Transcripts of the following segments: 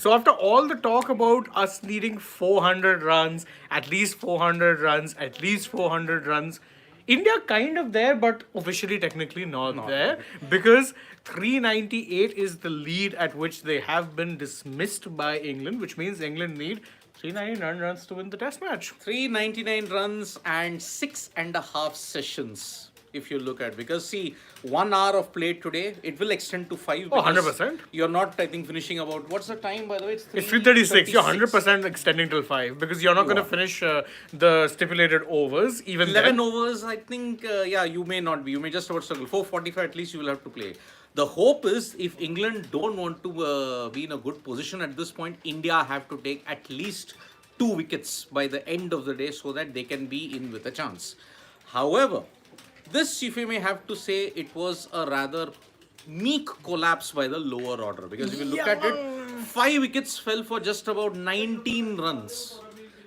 So after all the talk about us needing 400 runs, at least 400 runs, at least 400 runs, India kind of there, but officially technically not there because 398 is the lead at which they have been dismissed by England, which means England need 399 runs to win the test match. 399 runs and 6.5 sessions, if you look at, because see, 1 hour of play today, it will extend to 5. Oh, because 100%. You're not, I think, finishing about, what's the time, by the way? It's 336. You're 100% extending till 5 because you're not going to finish the stipulated overs. Even 11 then. overs, I think, you may not be. You may just about struggle. 445 at least you will have to play. The hope is if England don't want to be in a good position at this point, India have to take at least 2 wickets by the end of the day so that they can be in with a chance. However, this, if you may have to say, it was a rather meek collapse by the lower order because if you look at it, 5 wickets fell for just about 19 runs.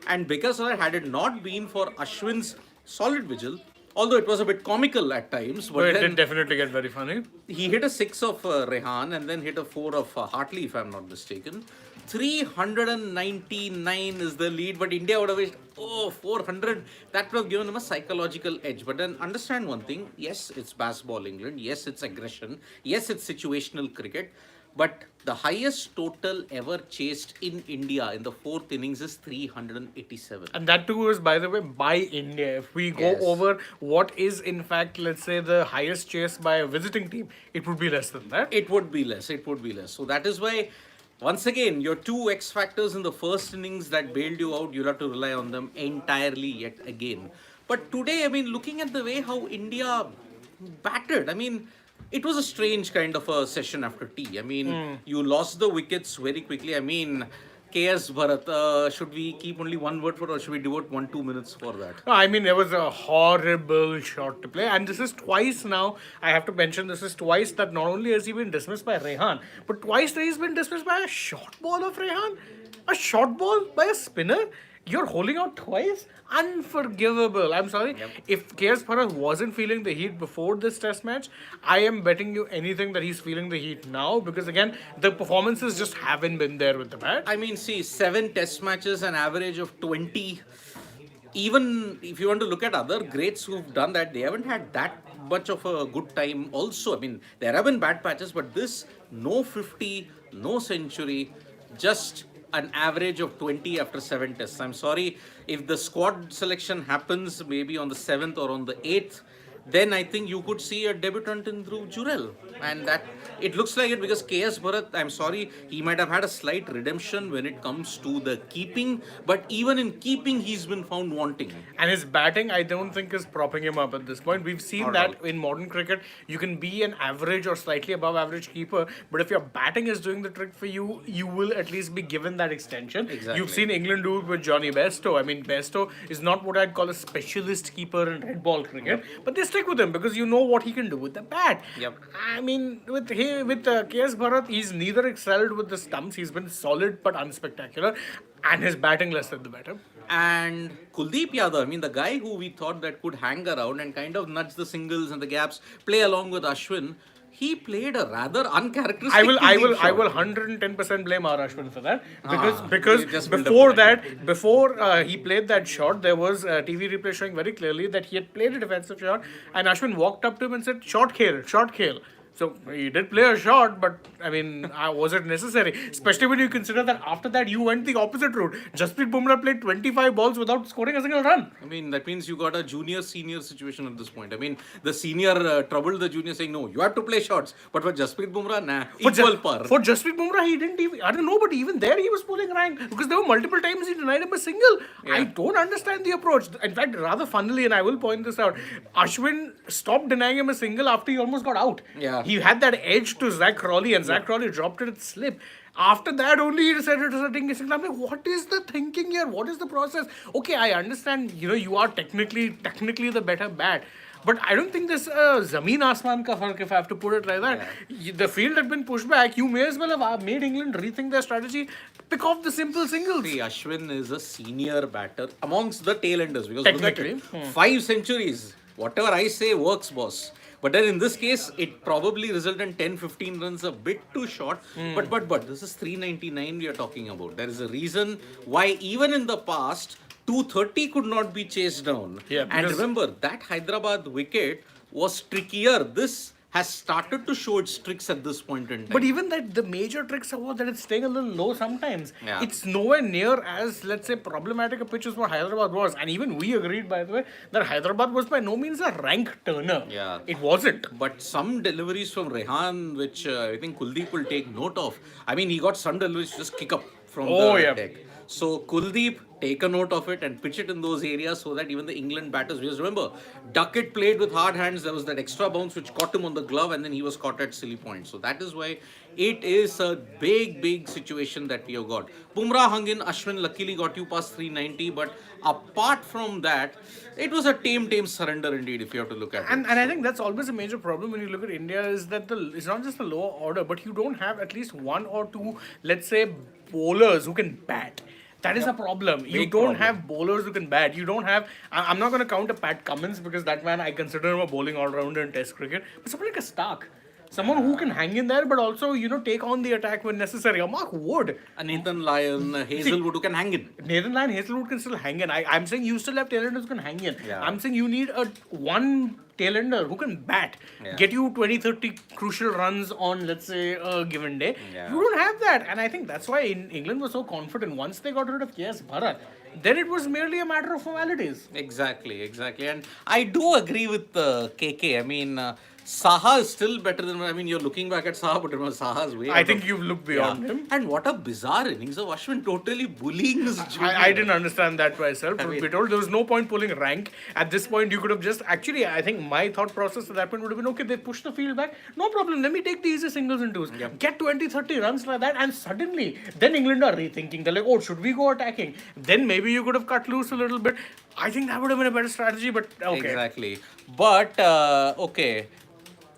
And because of that, had it not been for Ashwin's solid vigil, although it was a bit comical at times, But but it then did definitely get very funny. he hit a 6 of Rehan and then hit a 4 of Hartley, if I'm not mistaken. 399 is the lead, but India would have wished, 400. That would have given them a psychological edge. But then understand one thing, yes, it's baseball England, yes, it's aggression, yes, it's situational cricket. But the highest total ever chased in India in the fourth innings is 387. And that too is, by the way, by India. If we go Yes. over what is, in fact, let's say the highest chase by a visiting team, it would be less than that. It would be less. It would be less. So that is why, once again, your two X factors in the first innings that bailed you out, you'll have to rely on them entirely yet again. But today, I mean, looking at the way how India battered, I mean, it was a strange kind of a session after tea. I mean, you lost the wickets very quickly. I mean, KS Bharat, should we keep only one word for it or should we devote 1-2 minutes for that? No, I mean, there was a horrible shot to play. And this is twice now, I have to mention, this is twice that not only has he been dismissed by Rehan, but twice that he's been dismissed by a short ball of Rehan. A short ball by a spinner? You're holding out twice? Unforgivable. I'm sorry. If KS Bharat wasn't feeling the heat before this test match, I am betting you anything that he's feeling the heat now because, again, the performances just haven't been there with the bat. I mean, see, 7 test matches, an average of 20. Even if you want to look at other greats who've done that, they haven't had that much of a good time also. I mean, there have been bad patches, but this, no 50, no century, just an average of 20 after 7 tests. I'm sorry, if the squad selection happens maybe on the 7th or on the 8th, then I think you could see a debutant in Dhruv Jurel. And that, it looks like it because KS Bharat, I'm sorry, he might have had a slight redemption when it comes to the keeping, but even in keeping, he's been found wanting. And his batting, I don't think, is propping him up at this point. We've seen Not that at in modern cricket. You can be an average or slightly above average keeper, but if your batting is doing the trick for you, you will at least be given that extension. Exactly. You've seen England do it with Johnny Bairstow. I mean, Bairstow is not what I'd call a specialist keeper in red ball cricket, but they stick with him because you know what he can do with the bat. Yep. I mean, with KS Bharat, he's neither excelled with the stumps. He's been solid but unspectacular, and his batting less than the better. And Kuldeep Yadav, I mean, the guy who we thought that could hang around and kind of nudge the singles and the gaps, play along with Ashwin, he played a rather uncharacteristic. I will shot. 110% blame R. Ashwin for that You because just build up before to that, that, before he played that shot, there was a TV replay showing very clearly that he had played a defensive shot, and Ashwin walked up to him and said, "Short khel, short khel." So he did play a shot, but I mean, was it necessary? Especially when you consider that after that you went the opposite route. Jasprit Bumrah played 25 balls without scoring a single run. I mean, that means you got a junior-senior situation at this point. I mean, the senior troubled the junior saying, no, you have to play shots. But for Jasprit Bumrah, nah, equal par. For Jasprit Bumrah, he didn't even, I don't know, but even there he was pulling rank because there were multiple times he denied him a single. I don't understand the approach. In fact, rather funnily, and I will point this out, Ashwin stopped denying him a single after he almost got out. Yeah. He had that edge to Zach Crawley, and Zach Crawley dropped it at slip. After that, only he decided to start taking a single. I'm like, what is the thinking here? What is the process? Okay, I understand, you are technically the better bat. But I don't think this Zameen Asman ka fark, if I have to put it like that. The field had been pushed back. You may as well have made England rethink their strategy. Pick off the simple singles. See, Ashwin is a senior batter amongst the tail enders. Because look at Technically. it. 5 centuries. Whatever I say works, boss. But then in this case, it probably resulted in 10, 15 runs, a bit too short. But this is 399 we are talking about. There is a reason why even in the past, 230 could not be chased down. Yeah, and because- remember, that Hyderabad wicket was trickier. This has started to show its tricks at this point in time. But even that, the major tricks are that it's staying a little low sometimes. Yeah. It's nowhere near as, let's say, problematic a pitch as what Hyderabad was. And even we agreed, by the way, that Hyderabad was by no means a rank turner. Yeah. It wasn't. But some deliveries from Rehan, which I think Kuldeep will take note of. I mean, he got some deliveries to just kick up from the deck. So Kuldeep, take a note of it and pitch it in those areas so that even the England batters, because remember, Duckett played with hard hands. There was that extra bounce which caught him on the glove and then he was caught at silly points. So that is why it is a big situation that we have got. Bumrah hung in, Ashwin luckily got you past 390. But apart from that, it was a tame surrender indeed if you have to look at it. And I think that's always a major problem when you look at India is that it's not just the lower order, but you don't have at least one or two, let's say, bowlers who can bat. That is a problem. You Big don't problem. have bowlers who can bat. You don't have. I'm not going to count a Pat Cummins because that man I consider him a bowling all rounder in Test cricket. But someone like a Stark, someone who can hang in there, but also take on the attack when necessary. A Mark Wood, A Nathan Lyon, Hazelwood who can hang in. Nathan Lyon, Hazelwood can still hang in. I'm saying you still have tailenders who can hang in. Yeah. I'm saying you need one tailender who can bat, get you 20-30 crucial runs on, let's say, a given day. Yeah. You don't have that. And I think that's why England was so confident. Once they got rid of KS Bharat, then it was merely a matter of formalities. Exactly. And I do agree with KK. I mean, Saha is still better than. I mean, you're looking back at Saha, but remember Saha's way. I think you've looked beyond him. And what a bizarre innings of Ashwin, totally bullying his junior. I didn't understand that myself. Truth be told, there was no point pulling rank. At this point, you could have just... Actually, I think my thought process at that point would have been, okay, they push the field back. No problem. Let me take the easy singles and twos. Get 20-30 runs like that. And suddenly, then England are rethinking. They're like, oh, should we go attacking? Then maybe you could have cut loose a little bit. I think that would have been a better strategy, but okay. Exactly. But, okay.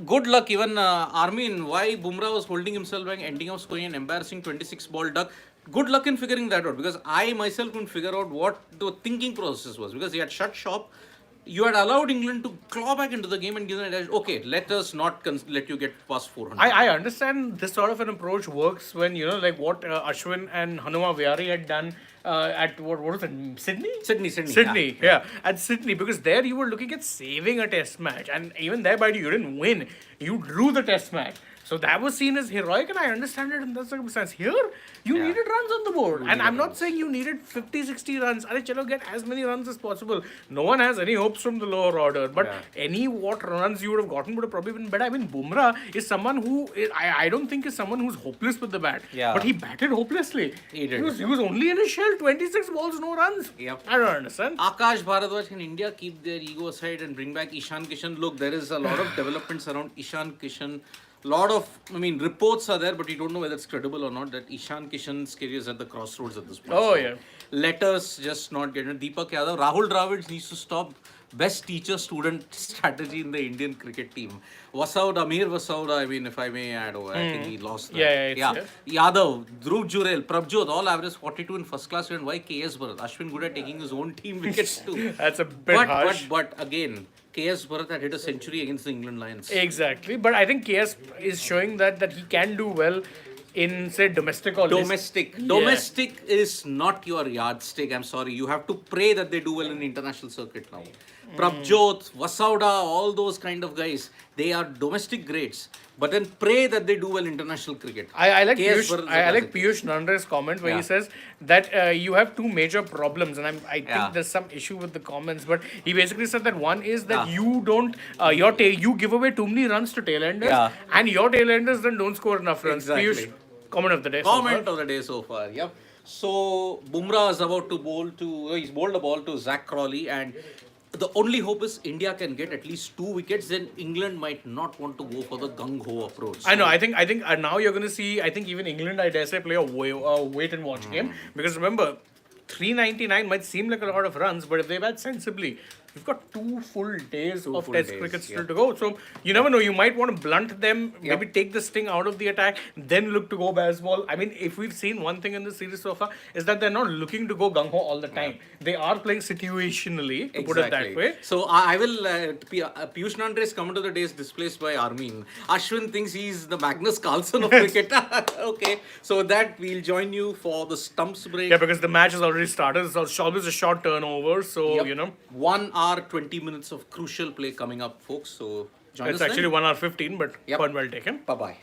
Good luck, even Armin, why Bumrah was holding himself back, ending up scoring an embarrassing 26 ball duck. Good luck in figuring that out, because I myself couldn't figure out what the thinking process was, because he had shut shop. You had allowed England to claw back into the game and give them a okay, let us not let you get past 400. I understand this sort of an approach works when, like what Ashwin and Hanuma Viari had done at, what was it, Sydney? Sydney. Yeah. At Sydney, because there you were looking at saving a test match. And even there, by you didn't win. You drew the test match. So that was seen as heroic, and I understand it in that circumstance. Here, you needed runs on the board. And I'm not saying you needed 50-60 runs. Arey, chalo, get as many runs as possible. No one has any hopes from the lower order. But any what runs you would have gotten would have probably been better. I mean, Bumrah is someone who, I don't think is someone who's hopeless with the bat. Yeah. But he batted hopelessly. He did. He was only in his shell, 26 balls, no runs. Yep. I don't understand. Akash Bharadwaj, can India keep their ego aside and bring back Ishan Kishan? Look, there is a lot of developments around Ishan Kishan. Lot of, reports are there, but we don't know whether it's credible or not, that Ishan Kishan's career is at the crossroads at this point. Oh, So, yeah. Let us just not get it. Deepak Yadav, Rahul Dravid needs to stop best teacher-student strategy in the Indian cricket team. Amir Vasauda, if I may add, I think he lost that. Yeah. Yadav, Dhruv Jurel, Prabjot, all average 42 in first class. And why KS Bharat? Ashwin Good at taking his own team wickets too. That's a bit harsh. But again, KS Bharat had hit a century against the England Lions. Exactly. But I think KS is showing that he can do well in, say, domestic or Domestic is not your yardstick. I'm sorry. You have to pray that they do well in the international circuit now. Prabjot, Vasauda, all those kind of guys, they are domestic greats. But then pray that they do well in international cricket. I like KS Piyush, Bharat is I a like classic. Piyush Nanda's comment where he says that you have two major problems, and I think Yeah. there's some issue with the comments. But he basically said that one is that you don't you give away too many runs to tailenders, and your tailenders then don't score enough runs. Exactly. Piyush, comment of the day. Comment of the day so far. Yep. So Bumrah is about to he's bowled a ball to Zach Crawley, and the only hope is India can get at least 2 wickets. Then England might not want to go for the gung-ho approach. I know. I think now you're going to see. I think even England, I dare say, play a wait and watch game, because remember, 399 might seem like a lot of runs, but if they bat sensibly, we've got 2 full days Two of full Test days, cricket still yeah. to go. So you never know. You might want to blunt them, Yep. maybe take the sting out of the attack, then look to go baseball. I mean, if we've seen one thing in the series so far, is that they're not looking to go gung ho all the time. They are playing situationally, to put it that Exactly. way. So I will. Piyush Nandre is coming to the days displaced by Armin. Ashwin thinks he's the Magnus Carlsen of cricket. Okay. So that we'll join you for the stumps break. Yeah, because the match has already started. It's always a short turnover. So, Yep. 1 hour, 20 minutes of crucial play coming up, folks. So join it's us actually then. 1 hour 15, but Yep. point well taken. Bye bye.